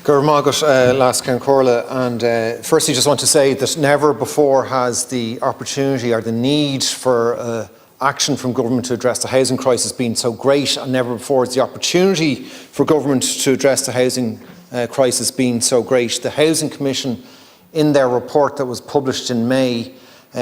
Cian O'Callaghan, and firstly just want to say that never before has the opportunity or the need for action from government to address the housing crisis been so great, and never before has the opportunity for government to address the housing crisis been so great. The Housing Commission, in their report that was published in May,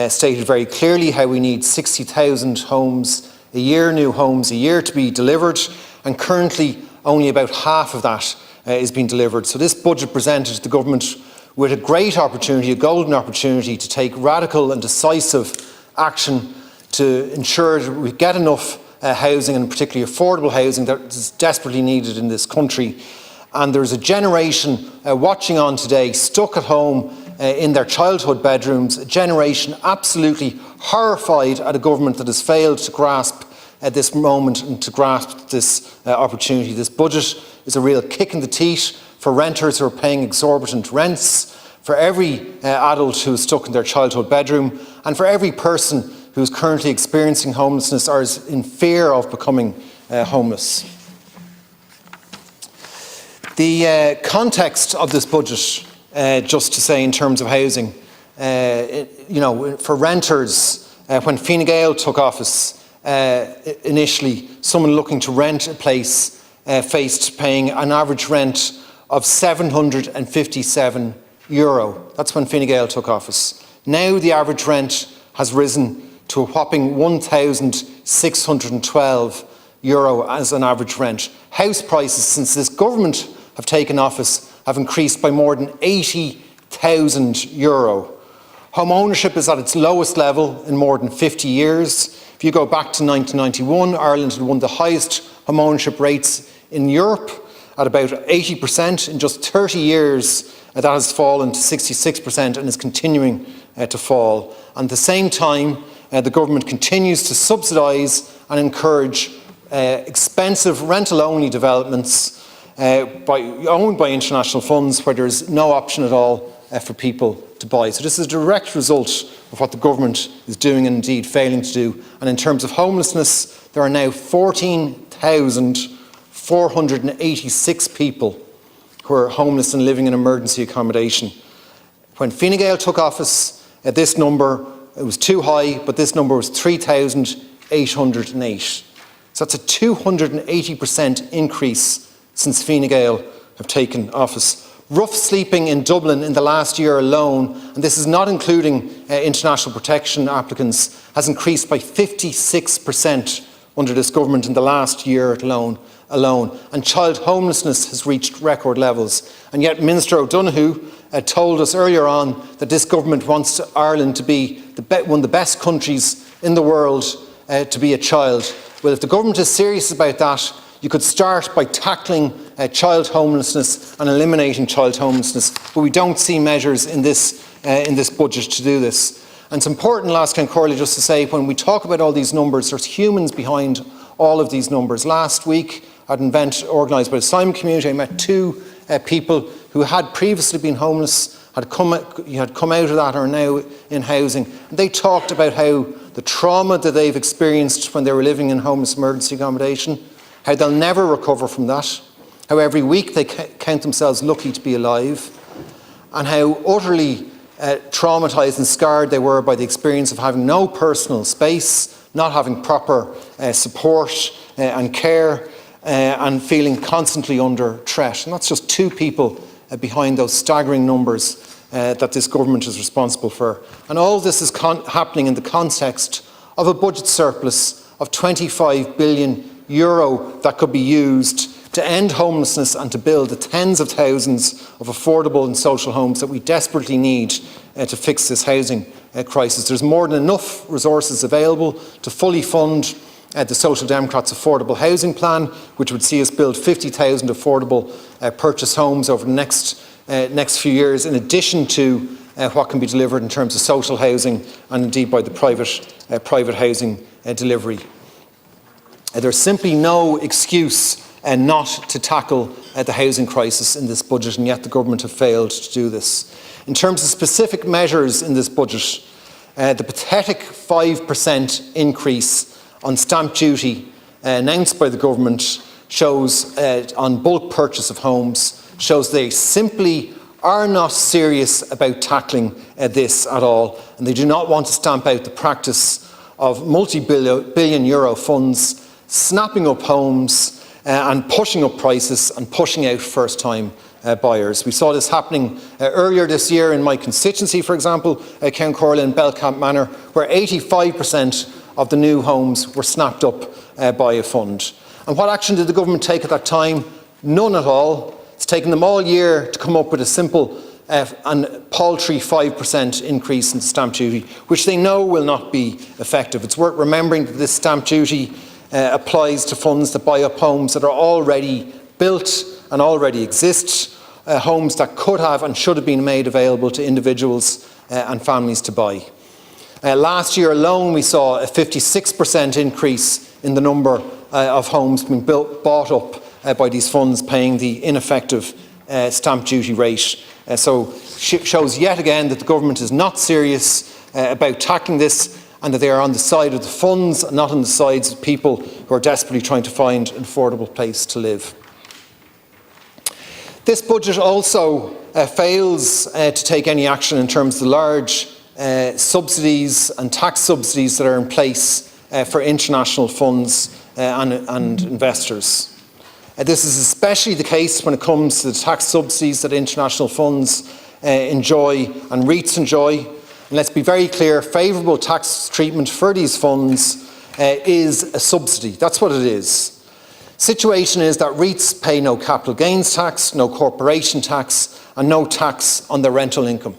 stated very clearly how we need 60,000 homes a year, new homes a year, to be delivered, and currently only about half of that is being delivered. So this budget presented the government with a great opportunity, a golden opportunity, to take radical and decisive action to ensure that we get enough housing, and particularly affordable housing, that is desperately needed in this country. And there's a generation watching on today, stuck at home in their childhood bedrooms, a generation absolutely horrified at a government that has failed to grasp at this moment and to grasp this opportunity. This budget is a real kick in the teeth for renters who are paying exorbitant rents, for every adult who is stuck in their childhood bedroom, and for every person who is currently experiencing homelessness or is in fear of becoming homeless. The context of this budget, just to say in terms of housing, for renters, when Fine Gael took office, initially, someone looking to rent a place faced paying an average rent of €757. That's when Fine Gael took office. Now the average rent has risen to a whopping €1,612 as an average rent. House prices since this government have taken office have increased by more than €80,000. Home ownership is at its lowest level in more than 50 years. If you go back to 1991, Ireland had one of the highest home ownership rates in Europe at about 80%. In just 30 years, that has fallen to 66% and is continuing to fall. And at the same time, the government continues to subsidise and encourage expensive rental-only developments owned by international funds, where there is no option at all for people to buy. So this is a direct result of what the government is doing and indeed failing to do. And in terms of homelessness, there are now 14,486 people who are homeless and living in emergency accommodation. When Fine Gael took office, this number, it was too high, but this number was 3,808. So that's a 280% increase since Fine Gael have taken office. Rough sleeping in Dublin in the last year alone, and this is not including international protection applicants, has increased by 56% under this government in the last year alone. And child homelessness has reached record levels. And yet Minister O'Donoghue told us earlier on that this government wants Ireland to be one of the best countries in the world to be a child. Well, if the government is serious about that, you could start by tackling child homelessness and eliminating child homelessness, but we don't see measures in this budget to do this. And it's important, Cian O'Callaghan, just to say, when we talk about all these numbers, there's humans behind all of these numbers. Last week, at an event organised by the Simon community, I met two people who had previously been homeless, had come out of that, are now in housing. And they talked about how the trauma that they've experienced when they were living in homeless emergency accommodation, how they'll never recover from that, how every week they count themselves lucky to be alive, and how utterly traumatised and scarred they were by the experience of having no personal space, not having proper support and care, and feeling constantly under threat. And that's just two people behind those staggering numbers that this government is responsible for. And all this is happening in the context of a budget surplus of €25 billion that could be used to end homelessness and to build the tens of thousands of affordable and social homes that we desperately need to fix this housing crisis. There's more than enough resources available to fully fund the Social Democrats' affordable housing plan, which would see us build 50,000 affordable purchase homes over the next few years, in addition to what can be delivered in terms of social housing and indeed by the private housing delivery. There's simply no excuse not to tackle the housing crisis in this budget, and yet the government have failed to do this. In terms of specific measures in this budget, the pathetic 5% increase on stamp duty announced by the government shows on bulk purchase of homes, shows they simply are not serious about tackling this at all, and they do not want to stamp out the practice of multi-billion euro funds snapping up homes and pushing up prices and pushing out first-time buyers. We saw this happening earlier this year in my constituency, for example, County Corlin and Belcamp Manor, where 85% of the new homes were snapped up by a fund. And what action did the government take at that time? None at all. It's taken them all year to come up with a simple and paltry 5% increase in stamp duty, which they know will not be effective. It's worth remembering that this stamp duty applies to funds that buy up homes that are already built and already exist, homes that could have and should have been made available to individuals and families to buy. Last year alone, we saw a 56% increase in the number of homes being bought up by these funds paying the ineffective stamp duty rate. So shows yet again that the government is not serious about tackling this, and that they are on the side of the funds and not on the sides of people who are desperately trying to find an affordable place to live. This budget also fails to take any action in terms of the large subsidies and tax subsidies that are in place for international funds and investors. This is especially the case when it comes to the tax subsidies that international funds enjoy and REITs enjoy. And let's be very clear, favourable tax treatment for these funds is a subsidy. That's what it is. Situation is that REITs pay no capital gains tax, no corporation tax, and no tax on their rental income.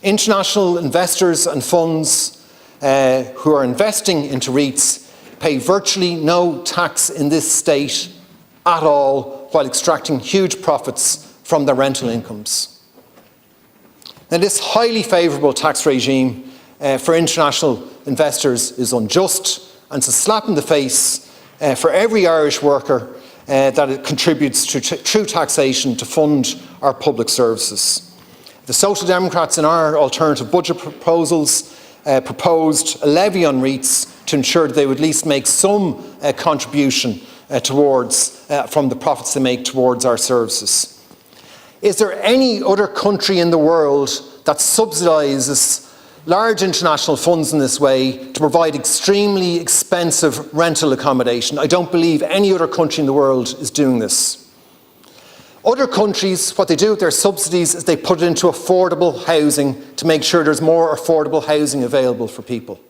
International investors and funds who are investing into REITs pay virtually no tax in this state at all, while extracting huge profits from their rental incomes. Now, this highly favourable tax regime for international investors is unjust, and it's a slap in the face for every Irish worker that it contributes to true taxation to fund our public services. The Social Democrats in our alternative budget proposals proposed a levy on REITs to ensure that they would at least make some contribution from the profits they make towards our services. Is there any other country in the world that subsidises large international funds in this way to provide extremely expensive rental accommodation? I don't believe any other country in the world is doing this. Other countries, what they do with their subsidies is they put it into affordable housing to make sure there's more affordable housing available for people.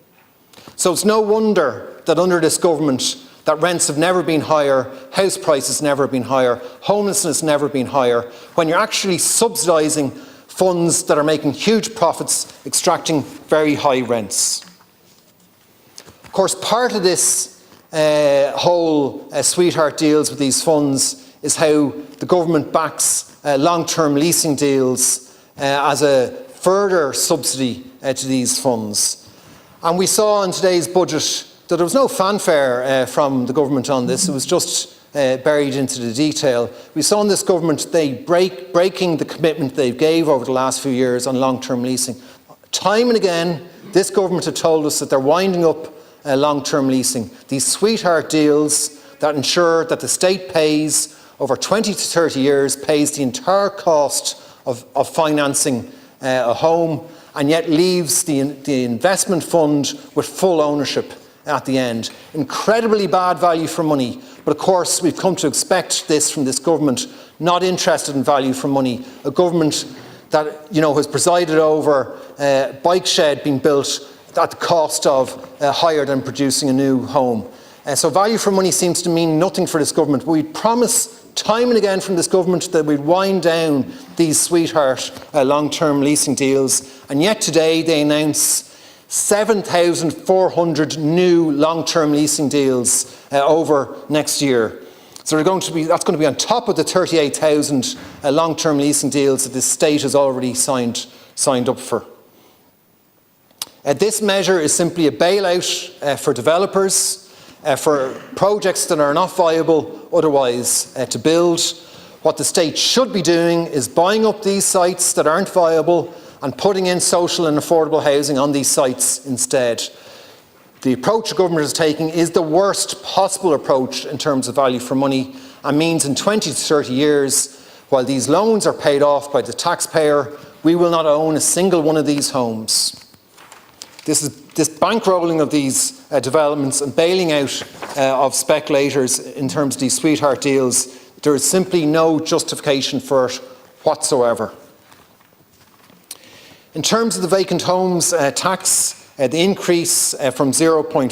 So it's no wonder that under this government that rents have never been higher, house prices never been higher, homelessness never been higher, when you're actually subsidising funds that are making huge profits, extracting very high rents. Of course, part of this whole sweetheart deals with these funds is how the government backs long-term leasing deals as a further subsidy to these funds. And we saw in today's budget that there was no fanfare from the government on this. It was just buried into the detail. We saw in this government they breaking the commitment they gave over the last few years on long-term leasing. Time and again, this government had told us that they're winding up long-term leasing. These sweetheart deals that ensure that the state pays over 20 to 30 years, pays the entire cost of financing a home, and yet leaves the investment fund with full ownership at the end. Incredibly bad value for money, but of course we've come to expect this from this government, not interested in value for money. A government that has presided over a bike shed being built at the cost of higher than producing a new home. So value for money seems to mean nothing for this government. But we promise time and again from this government that we'd wind down these sweetheart long-term leasing deals, and yet today they announce 7,400 new long-term leasing deals over next year. So that's going to be on top of the 38,000 long-term leasing deals that this state has already signed up for. This measure is simply a bailout for developers, for projects that are not viable otherwise to build. What the state should be doing is buying up these sites that aren't viable and putting in social and affordable housing on these sites instead. The approach the government is taking is the worst possible approach in terms of value for money, and means in 20 to 30 years, while these loans are paid off by the taxpayer, we will not own a single one of these homes. This bankrolling of these developments and bailing out of speculators in terms of these sweetheart deals, there is simply no justification for it whatsoever. In terms of the vacant homes tax, the increase from 0.5%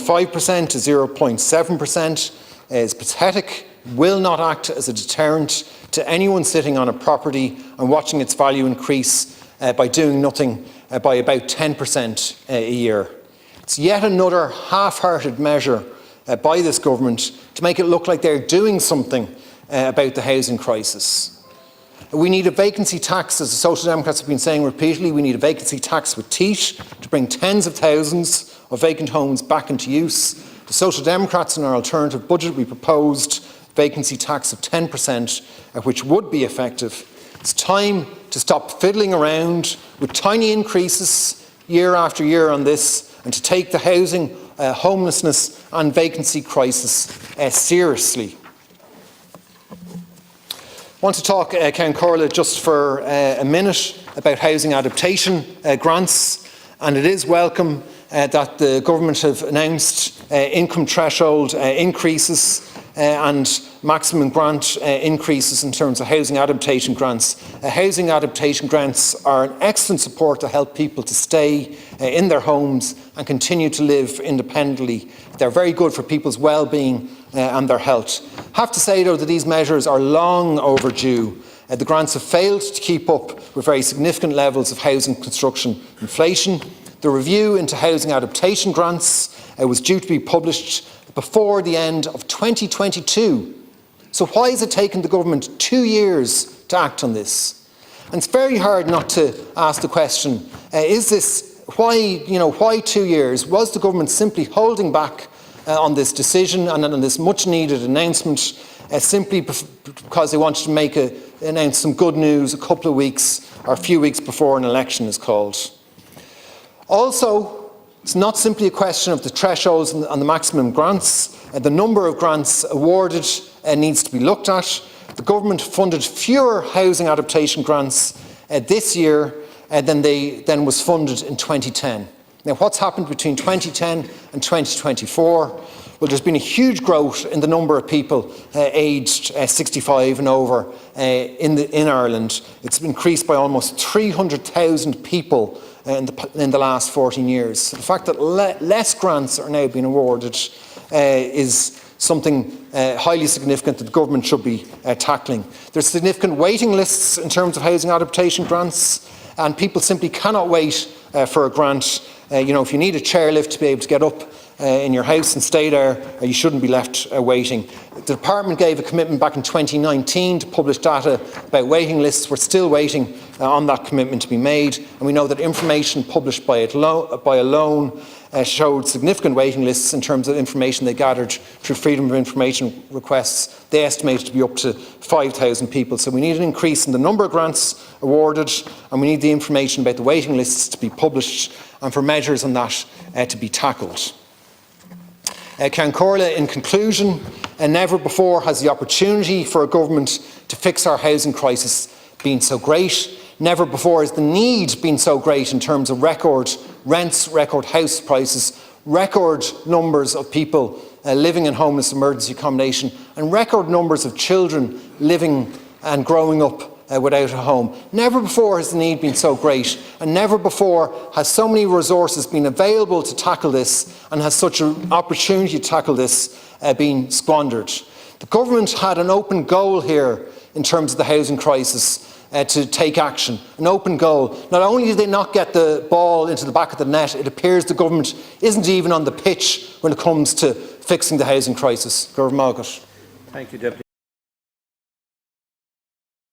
to 0.7% is pathetic, will not act as a deterrent to anyone sitting on a property and watching its value increase by doing nothing by about 10% a year. It's yet another half-hearted measure by this government to make it look like they're doing something about the housing crisis. We need a vacancy tax, as the Social Democrats have been saying repeatedly. We need a vacancy tax with teeth to bring tens of thousands of vacant homes back into use. The Social Democrats, in our alternative budget, we proposed a vacancy tax of 10%, which would be effective. It's time to stop fiddling around with tiny increases year after year on this, and to take the housing, homelessness and vacancy crisis seriously. I want to talk, Cian O'Callaghan, just for a minute about housing adaptation grants, and it is welcome that the government have announced income threshold increases and maximum grant increases in terms of housing adaptation grants. Housing adaptation grants are an excellent support to help people to stay in their homes and continue to live independently. They're very good for people's well-being and their health. I have to say, though, that these measures are long overdue. The grants have failed to keep up with very significant levels of housing construction inflation. The review into housing adaptation grants was due to be published before the end of 2022. So why has it taken the government 2 years to act on this? And it's very hard not to ask the question, why 2 years? Was the government simply holding back on this decision and on this much needed announcement simply because they wanted to announce some good news a couple of weeks or a few weeks before an election is called? Also, it's not simply a question of the thresholds and the maximum grants. The number of grants awarded needs to be looked at. The government funded fewer housing adaptation grants this year than was funded in 2010. Now, what's happened between 2010 and 2024? Well, there's been a huge growth in the number of people aged 65 and over in Ireland. It's increased by almost 300,000 people in the last 14 years. So the fact that less grants are now being awarded is something highly significant that the government should be tackling. There's significant waiting lists in terms of housing adaptation grants, and people simply cannot wait for a grant. If you need a chairlift to be able to get up in your house and stay there, you shouldn't be left waiting. The department gave a commitment back in 2019 to publish data about waiting lists. We're still waiting on that commitment to be made, and we know that information published by Alone showed significant waiting lists in terms of information they gathered through Freedom of Information requests. They estimated to be up to 5,000 people. So we need an increase in the number of grants awarded, and we need the information about the waiting lists to be published and for measures on that to be tackled. Cian O'Callaghan, in conclusion, never before has the opportunity for a government to fix our housing crisis been so great. Never before has the need been so great in terms of record rents, record house prices, record numbers of people living in homeless emergency accommodation, and record numbers of children living and growing up without a home. Never before has the need been so great, and never before has so many resources been available to tackle this, and has such an opportunity to tackle this been squandered. The government had an open goal here in terms of the housing crisis to take action, an open goal. Not only did they not get the ball into the back of the net, it appears the government isn't even on the pitch when it comes to fixing the housing crisis. Thank you, Deputy.